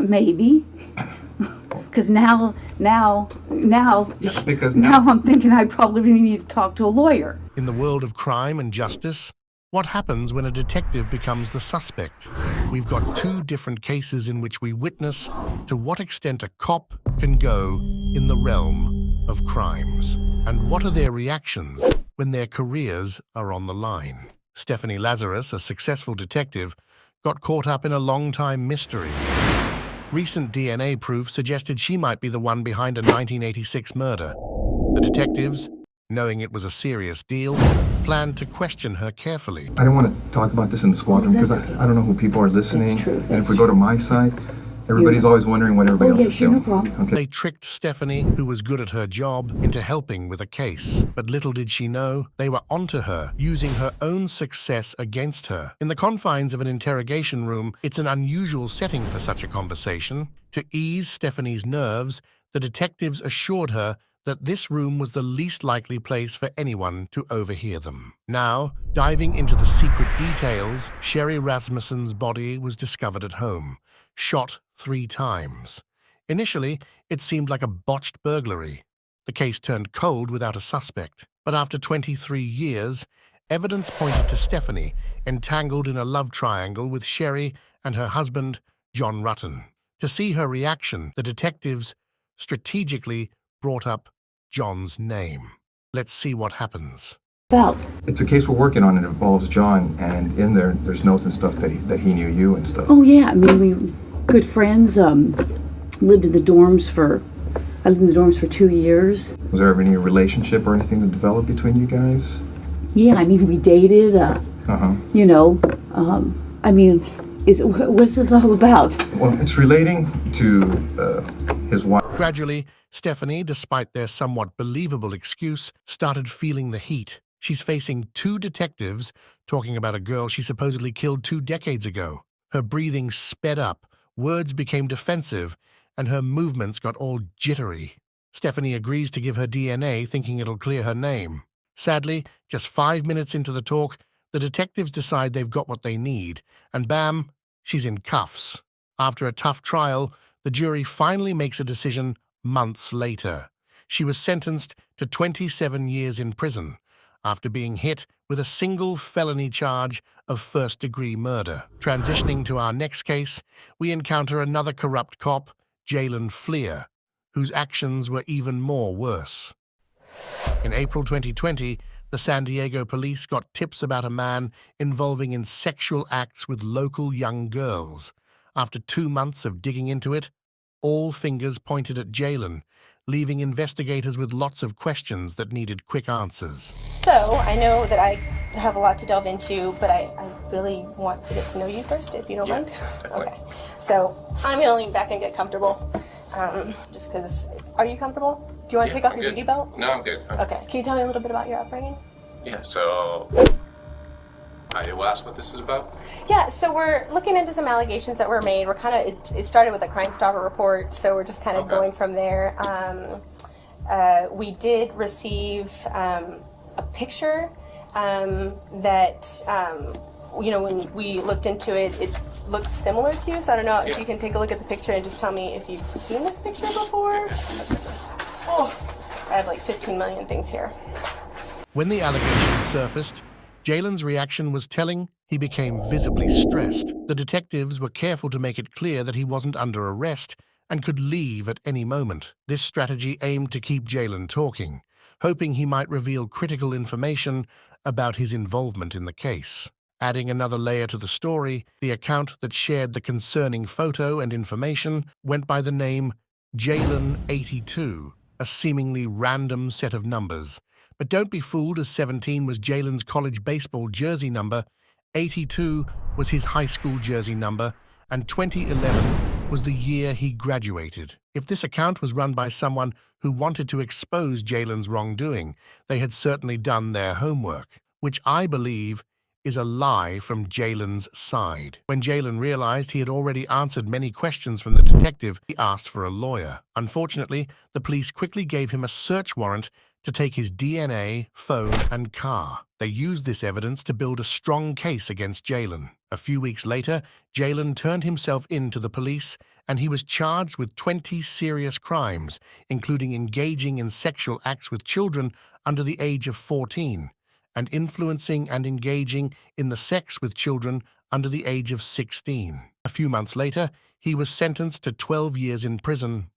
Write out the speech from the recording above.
Maybe. Because now Because I'm thinking I probably need to talk to a lawyer. In the world of crime and justice, what happens when a detective becomes the suspect? We've got two different cases in which we witness to what extent a cop can go in the realm of crimes. And what are their reactions when their careers are on the line? Stephanie Lazarus, a successful detective, got caught up in a long-time mystery. Recent DNA proof suggested she might be the one behind a 1986 murder. The detectives, knowing it was a serious deal, planned to question her carefully. I don't want to talk about this in the squadron because I don't know who people are listening. That's true. And if we go to my side, everybody's always wondering what everybody else is doing. No problem. Okay. They tricked Stephanie, who was good at her job, into helping with a case. But little did she know, they were onto her, using her own success against her. In the confines of an interrogation room, it's an unusual setting for such a conversation. To ease Stephanie's nerves, the detectives assured her that this room was the least likely place for anyone to overhear them. Now, diving into the secret details, Sherry Rasmussen's body was discovered at home, shot 3 times. Initially, it seemed like a botched burglary. The case turned cold without a suspect. But after 23 years, evidence pointed to Stephanie, entangled in a love triangle with Sherry and her husband, John Rutten. To see her reaction, the detectives strategically brought up John's name. Let's see what happens. About. It's a case we're working on. It involves John, and in there's notes and stuff that he knew you and stuff. Oh yeah, I mean we were good friends. Lived in the dorms for 2 years. Was there ever any relationship or anything that developed between you guys? Yeah, I mean we dated. You know, I mean, what's this all about? Well, it's relating to his wife. Gradually, Stephanie, despite their somewhat believable excuse, started feeling the heat. She's facing 2 detectives talking about a girl she supposedly killed 2 decades ago. Her breathing sped up, words became defensive, and her movements got all jittery. Stephanie agrees to give her DNA, thinking it'll clear her name. Sadly, just 5 minutes into the talk, the detectives decide they've got what they need, and bam, she's in cuffs. After a tough trial, the jury finally makes a decision months later. She was sentenced to 27 years in prison after being hit with a single felony charge of first-degree murder. Transitioning to our next case, we encounter another corrupt cop, Jalen Fleer, whose actions were even more worse. In April 2020, the San Diego police got tips about a man involving in sexual acts with local young girls. After 2 months of digging into it, all fingers pointed at Jalen, leaving investigators with lots of questions that needed quick answers. So, I know that I have a lot to delve into, but I really want to get to know you first, if you don't mind. Definitely. Okay, so I'm going to lean back and get comfortable, just because, are you comfortable? Do you want to take off your duty belt? No, I'm good. Okay, can you tell me a little bit about your upbringing? Yeah, so I will ask what this is about. Yeah, so we're looking into some allegations that were made. We're kind of, it started with a Crime Stopper report, so we're just kind of going from there. We did receive a picture that, you know, when we looked into it, it looks similar to you, so I don't know if you can take a look at the picture and just tell me if you've seen this picture before. Oh, I have like 15 million things here. When the allegations surfaced, Jalen's reaction was telling. He became visibly stressed. The detectives were careful to make it clear that he wasn't under arrest and could leave at any moment. This strategy aimed to keep Jalen talking, hoping he might reveal critical information about his involvement in the case. Adding another layer to the story, the account that shared the concerning photo and information went by the name Jalen82, a seemingly random set of numbers. But don't be fooled, as 17 was Jalen's college baseball jersey number, 82 was his high school jersey number, and 2011 was the year he graduated. If this account was run by someone who wanted to expose Jalen's wrongdoing, they had certainly done their homework, which I believe is a lie from Jalen's side. When Jalen realized he had already answered many questions from the detective, he asked for a lawyer. Unfortunately, the police quickly gave him a search warrant to take his DNA, phone, and car. They used this evidence to build a strong case against Jalen. A few weeks later, Jalen turned himself in to the police, and he was charged with 20 serious crimes, including engaging in sexual acts with children under the age of 14, and influencing and engaging in the sex with children under the age of 16. A few months later, he was sentenced to 12 years in prison.